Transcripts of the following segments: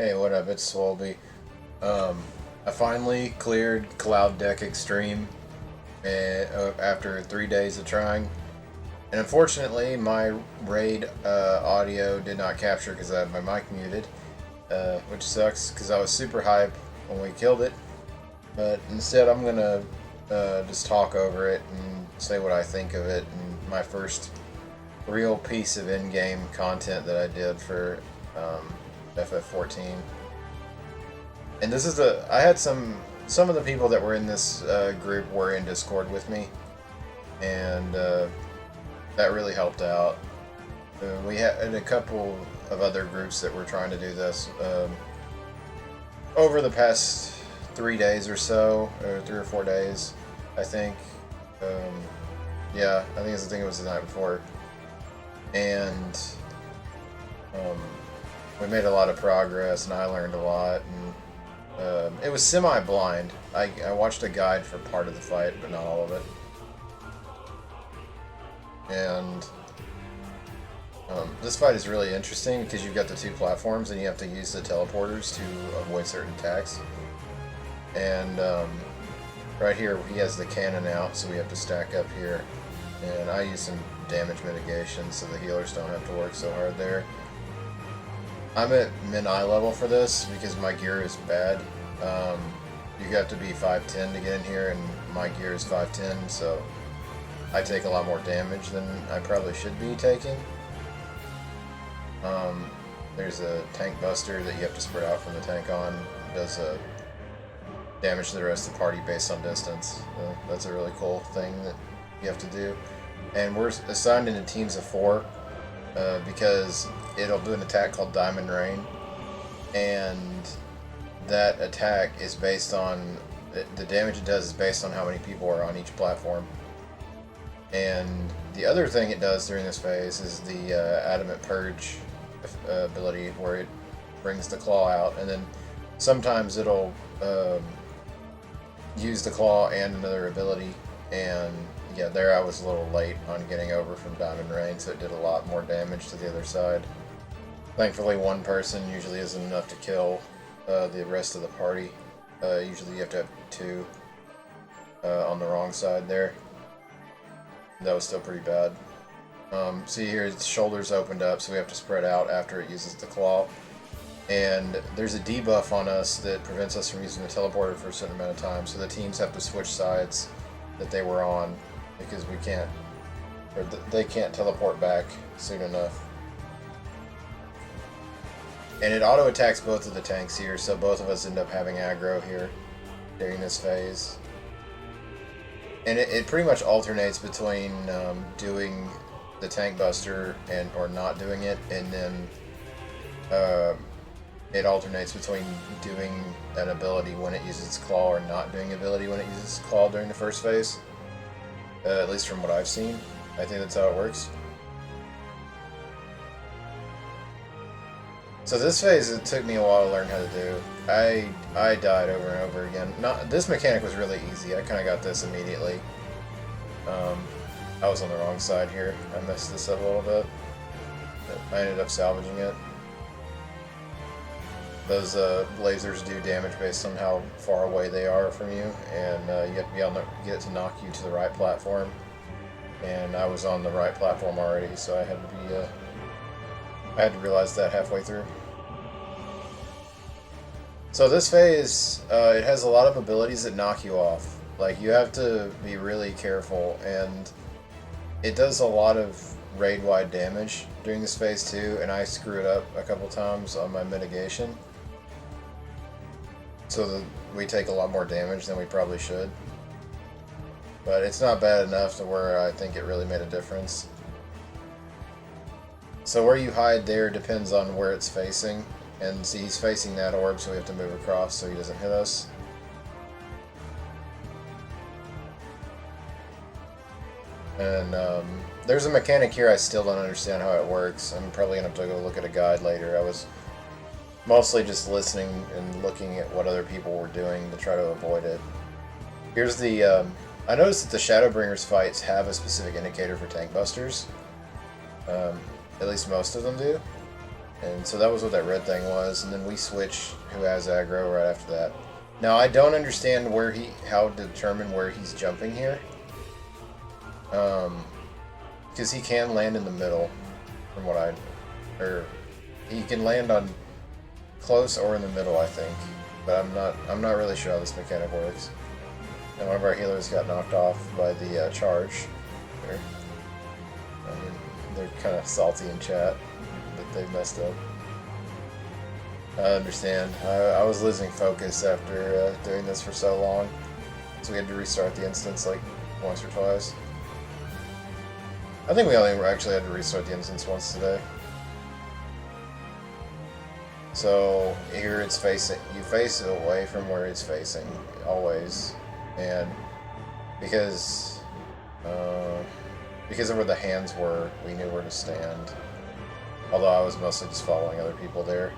Hey, what up? It's Swolby. I finally cleared Cloud Deck Extreme after 3 days of trying. And unfortunately, my raid audio did not capture because I had my mic muted, which sucks because I was super hype when we killed it. But instead, I'm going to just talk over it and say what I think of it and my first real piece of in-game content that I did for FF14. And this is I had some of the people that were in this group were in Discord with me, and that really helped out. We had a couple of other groups that were trying to do this over the past 3 days or so, or 3 or 4 days, I think. Yeah, I think it was the night before, and we made a lot of progress, and I learned a lot, and it was semi-blind. I watched a guide for part of the fight, but not all of it. And this fight is really interesting because you've got the two platforms and you have to use the teleporters to avoid certain attacks. And right here he has the cannon out, so we have to stack up here. And I use some damage mitigation so the healers don't have to work so hard there. I'm at min-eye level for this because my gear is bad. You have to be 5'10" to get in here, and my gear is 5'10", so I take a lot more damage than I probably should be taking. There's a tank buster that you have to spread out from the tank on. It does damage to the rest of the party based on distance. That's a really cool thing that you have to do. And we're assigned into teams of 4 because it'll do an attack called Diamond Rain, and that attack is based on the damage it does is based on how many people are on each platform. And the other thing it does during this phase is the Adamant Purge ability, where it brings the claw out, and then sometimes it'll use the claw and another ability. And yeah, there I was a little late on getting over from Diamond Rain, so it did a lot more damage to the other side. Thankfully, one person usually isn't enough to kill the rest of the party. Usually you have to have 2 on the wrong side there. That was still pretty bad. See here, its shoulders opened up, so we have to spread out after it uses the claw. And there's a debuff on us that prevents us from using the teleporter for a certain amount of time, so the teams have to switch sides that they were on, because we can't, or they can't teleport back soon enough. And it auto attacks both of the tanks here, so both of us end up having aggro here during this phase. And it pretty much alternates between doing the tank buster or not doing it, and then it alternates between doing an ability when it uses its claw or not doing ability when it uses its claw during the first phase. At least from what I've seen. I think that's how it works. So this phase, it took me a while to learn how to do. I died over and over again. This mechanic was really easy. I kind of got this immediately. I was on the wrong side here. I messed this up a little bit. But I ended up salvaging it. Those lasers do damage based on how far away they are from you, and you have to be able to get it to knock you to the right platform. And I was on the right platform already, so I had to be. I had to realize that halfway through. So this phase, it has a lot of abilities that knock you off. Like, you have to be really careful, and it does a lot of raid-wide damage during this phase too, and I screwed up a couple times on my mitigation. So that we take a lot more damage than we probably should. But it's not bad enough to where I think it really made a difference. So where you hide there depends on where it's facing. And see, he's facing that orb, so we have to move across so he doesn't hit us. And there's a mechanic here I still don't understand how it works. I'm probably going to have to go look at a guide later. I was mostly just listening and looking at what other people were doing to try to avoid it. Here's the... I noticed that the Shadowbringers fights have a specific indicator for tank busters. At least most of them do. And so that was what that red thing was, and then we switch who has aggro right after that. Now I don't understand how to determine where he's jumping here. Because he can land in the middle, from what or he can land on close or in the middle, I think. But I'm not really sure how this mechanic works. And one of our healers got knocked off by the charge. They're kind of salty in chat that they messed up. I understand. I was losing focus after doing this for so long, so we had to restart the instance like once or twice. I think we only actually had to restart the instance once today. So here it's facing, you face it away from where it's facing, always. And because of where the hands were, we knew where to stand. Although I was mostly just following other people there.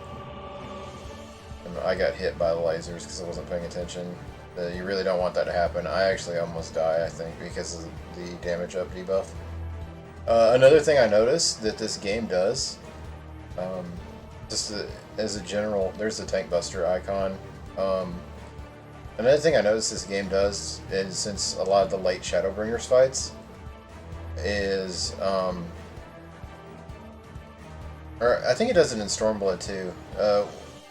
And I got hit by the lasers because I wasn't paying attention. You really don't want that to happen. I actually almost die, I think, because of the damage up debuff. Another thing I noticed that this game does, as a general, there's the tank buster icon. Another thing I noticed this game does is, since a lot of the late Shadowbringers fights is, or I think it does it in Stormblood too.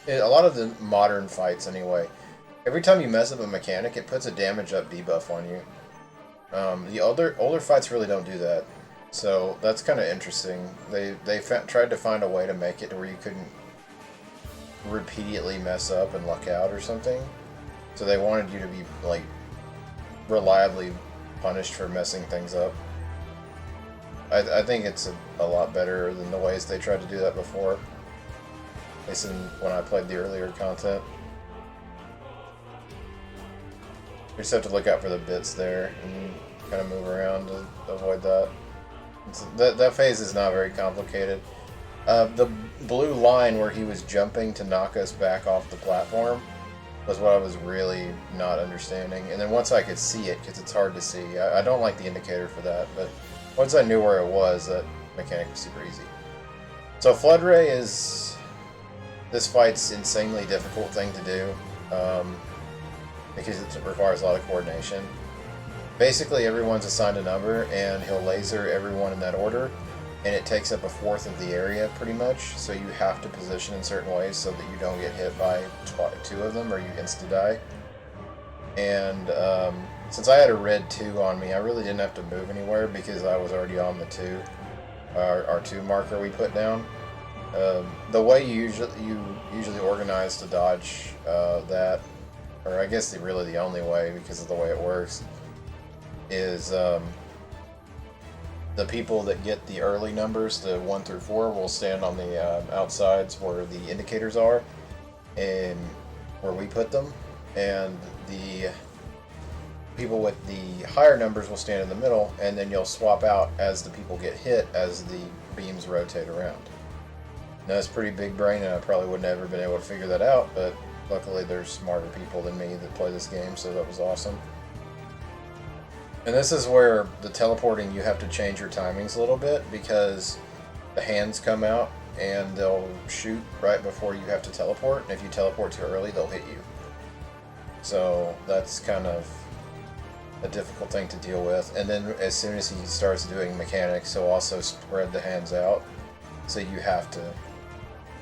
A lot of the modern fights, anyway. Every time you mess up a mechanic, it puts a damage up debuff on you. The older fights really don't do that, so that's kind of interesting. They tried to find a way to make it to where you couldn't repeatedly mess up and luck out or something. So they wanted you to be like reliably punished for messing things up. I think it's a lot better than the ways they tried to do that before. At least when I played the earlier content. You just have to look out for the bits there and kind of move around to avoid that. That phase is not very complicated. The blue line where he was jumping to knock us back off the platform was what I was really not understanding. And then once I could see it, because it's hard to see, I don't like the indicator for that, but once I knew where it was, that mechanic was super easy. So Flood Ray is... this fight's insanely difficult thing to do, because it requires a lot of coordination. Basically, everyone's assigned a number, and he'll laser everyone in that order, and it takes up a fourth of the area, pretty much, so you have to position in certain ways so that you don't get hit by two of them, or you insta-die. And since I had a red 2 on me, I really didn't have to move anywhere, because I was already on the 2, our 2 marker we put down. The way you usually organize to dodge that, or I guess really the only way, because of the way it works, is the people that get the early numbers, the 1 through 4, will stand on the outsides where the indicators are, and where we put them, and the people with the higher numbers will stand in the middle, and then you'll swap out as the people get hit as the beams rotate around. Now, it's pretty big brain, and I probably would never been able to figure that out, but luckily there's smarter people than me that play this game, so that was awesome. And this is where the teleporting, you have to change your timings a little bit, because the hands come out and they'll shoot right before you have to teleport, and if you teleport too early, they'll hit you. So that's kind of a difficult thing to deal with. And then as soon as he starts doing mechanics, he'll also spread the hands out, so you have to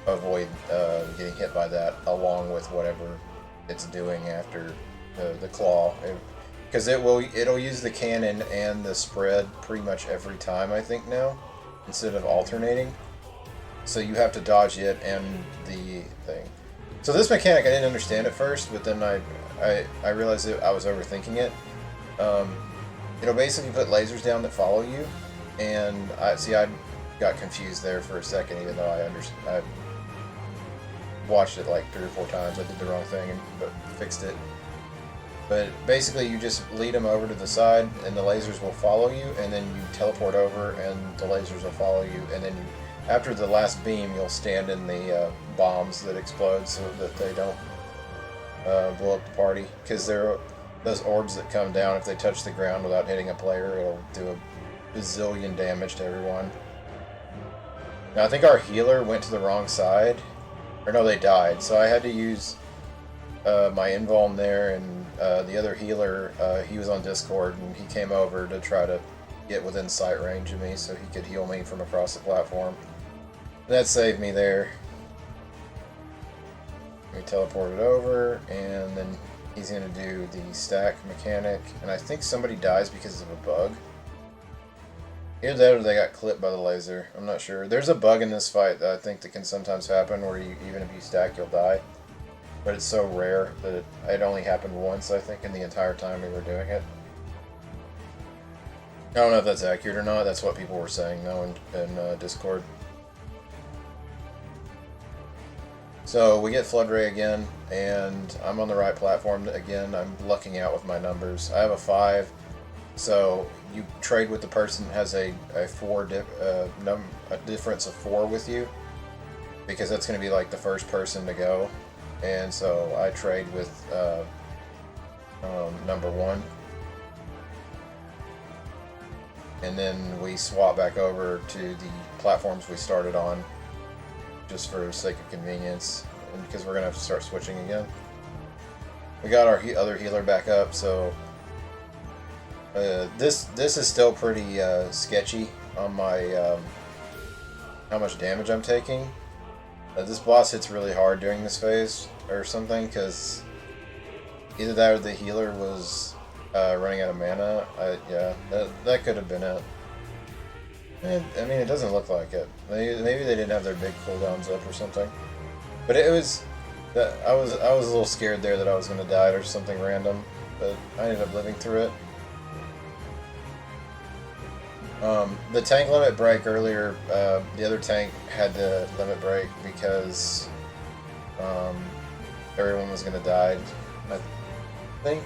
avoid getting hit by that, along with whatever it's doing after the claw. Because it'll use the cannon and the spread pretty much every time, I think, now, instead of alternating. So you have to dodge it and the thing. So this mechanic I didn't understand at first, but then I realized that I was overthinking it. It'll basically put lasers down that follow you, and I got confused there for a second, even though I watched it like 3 or 4 times. I did the wrong thing, but fixed it. But basically, you just lead them over to the side, and the lasers will follow you, and then you teleport over, and the lasers will follow you, and then after the last beam, you'll stand in the bombs that explode so that they don't blow up the party. Because those orbs that come down, if they touch the ground without hitting a player, it'll do a bazillion damage to everyone. Now, I think our healer went to the wrong side. Or no, they died. So I had to use my invuln there, and the other healer, he was on Discord, and he came over to try to get within sight range of me so he could heal me from across the platform. That saved me there. We teleported over, and then he's going to do the stack mechanic, and I think somebody dies because of a bug. Either that or they got clipped by the laser. I'm not sure. There's a bug in this fight that I think that can sometimes happen where even if you stack, you'll die. But it's so rare that it only happened once, I think, in the entire time we were doing it. I don't know if that's accurate or not. That's what people were saying, though, in Discord. So we get Flood Ray again, and I'm on the right platform again. I'm lucking out with my numbers. I have a 5, so you trade with the person that has a difference of 4 with you, because that's going to be like the first person to go. And so I trade with number 1. And then we swap back over to the platforms we started on, just for the sake of convenience, and because we're going to have to start switching again. We got our other healer back up, so this is still pretty sketchy on my how much damage I'm taking. This boss hits really hard during this phase or something, because either that or the healer was running out of mana. Yeah, that could have been it. I mean, it doesn't look like it. Maybe they didn't have their big cooldowns up or something. But it was I was a little scared there that I was going to die or something random, but I ended up living through it. The tank limit break earlier, the other tank had to limit break because everyone was going to die. I think.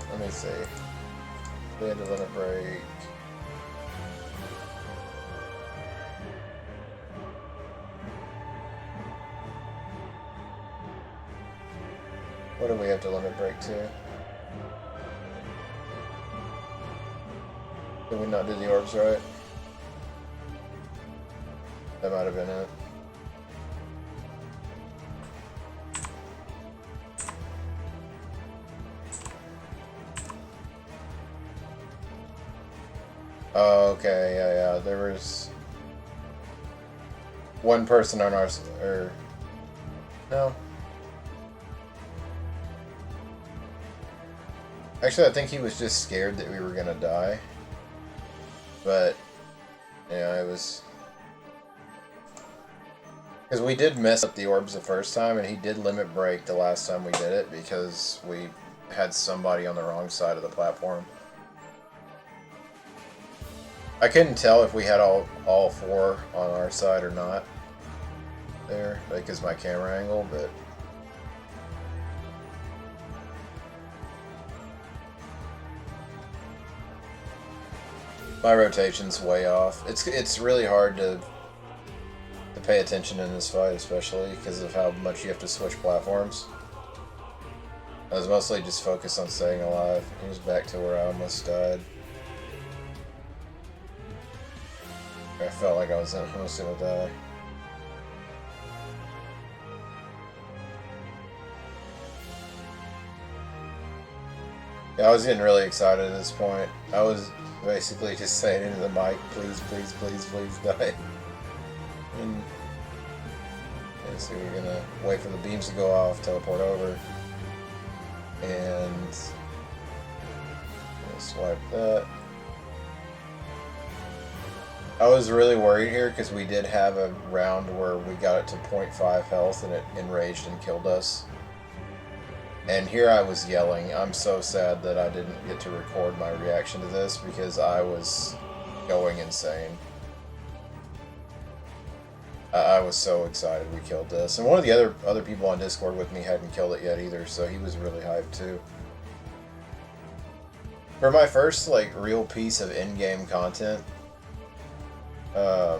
Let me see. They had to limit break. What do we have to limit break to? Did we not do the orbs right? That might have been it. Oh, okay, yeah. There was one person on our, or no. Actually, I think he was just scared that we were gonna die. But yeah, it was because we did mess up the orbs the first time, and he did limit break the last time we did it because we had somebody on the wrong side of the platform. I couldn't tell if we had all 4 on our side or not there, because my camera angle, but my rotation's way off. It's really hard to pay attention in this fight, especially because of how much you have to switch platforms. I was mostly just focused on staying alive. He was back to where I almost died. I felt like I was almost gonna die. Yeah, I was getting really excited at this point. I was basically just saying into the mic, please, please, please, please die. And yeah, so we're gonna wait for the beams to go off, teleport over, and swipe that. I was really worried here because we did have a round where we got it to 0.5 health and it enraged and killed us. And here I was yelling. I'm so sad that I didn't get to record my reaction to this because I was going insane. I was so excited we killed this. And one of the other people on Discord with me hadn't killed it yet either, so he was really hyped too. For my first real piece of in-game content, I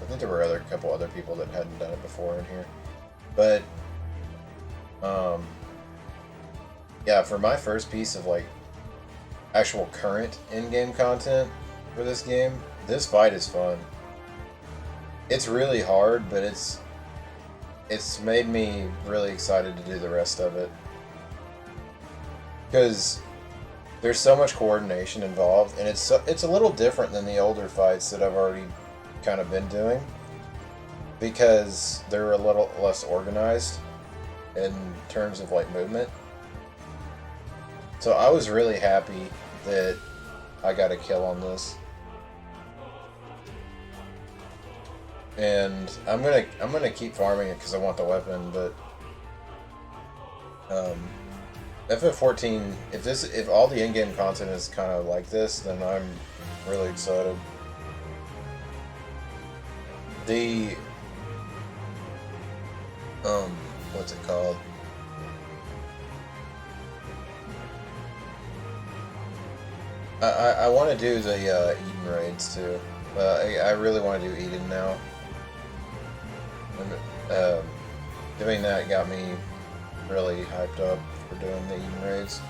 think there were a couple other people that hadn't done it before in here, but yeah, for my first piece of actual current in-game content for this game, this fight is fun. It's really hard, but it's made me really excited to do the rest of it. Because there's so much coordination involved, and it's a little different than the older fights that I've already kind of been doing, because they're a little less organized in terms of like movement. So I was really happy that I got a kill on this. And I'm gonna keep farming it because I want the weapon, but FF14, if all the in-game content is kind of like this, then I'm really excited. The what's it called? I want to do the Eden raids too. I really want to do Eden now. And, doing that got me really hyped up for doing the Eden raids.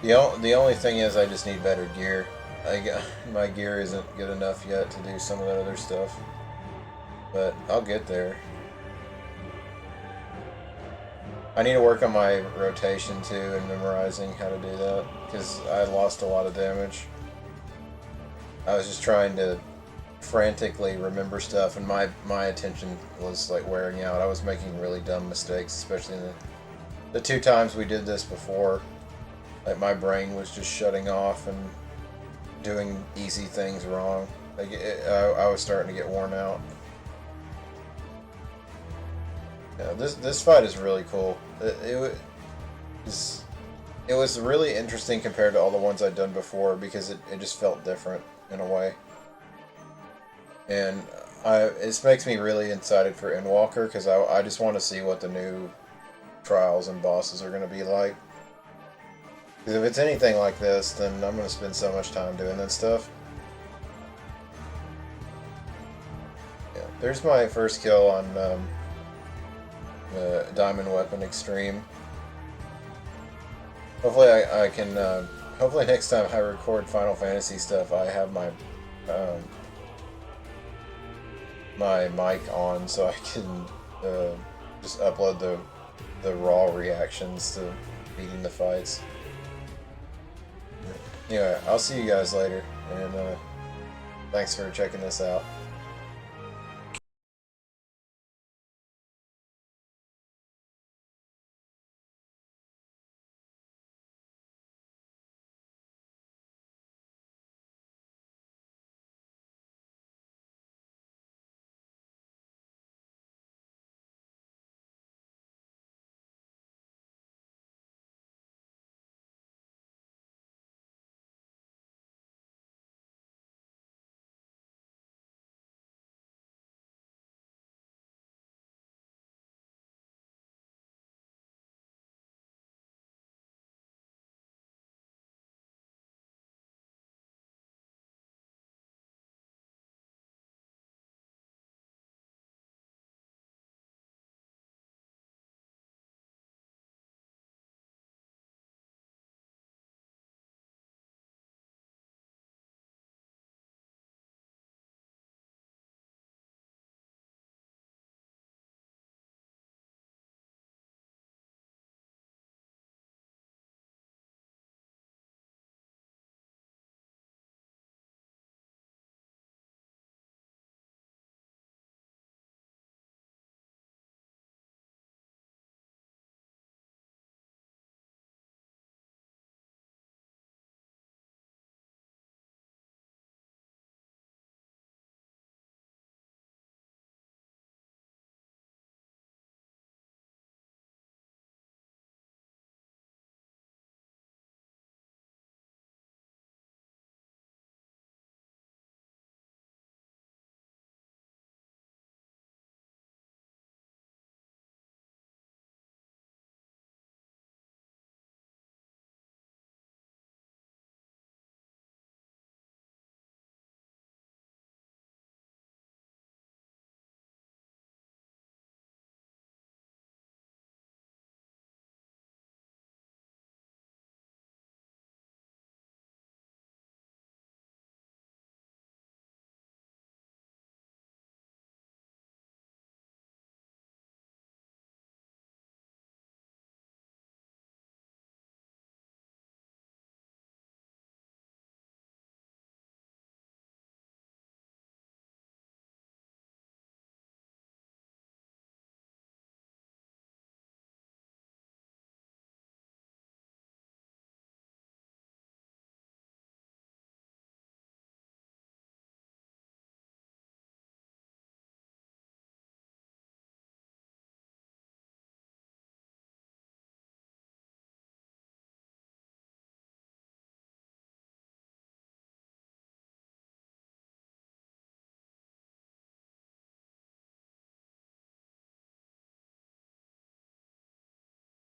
The only thing is I just need better gear. My gear isn't good enough yet to do some of the other stuff, but I'll get there. I need to work on my rotation too and memorizing how to do that, because I lost a lot of damage. I was just trying to frantically remember stuff, and my attention was like wearing out. I was making really dumb mistakes, especially in the 2 times we did this before. Like my brain was just shutting off and doing easy things wrong. Like I was starting to get worn out. Yeah, this fight is really cool. It was really interesting compared to all the ones I'd done before, because it just felt different in a way. And it makes me really excited for Endwalker, because I just want to see what the new trials and bosses are going to be like. Because if it's anything like this, then I'm going to spend so much time doing that stuff. Yeah, there's my first kill on the Diamond Weapon Extreme. Hopefully I can, hopefully next time I record Final Fantasy stuff, I have my my mic on, so I can just upload the raw reactions to beating the fights. Anyway, I'll see you guys later, and thanks for checking this out.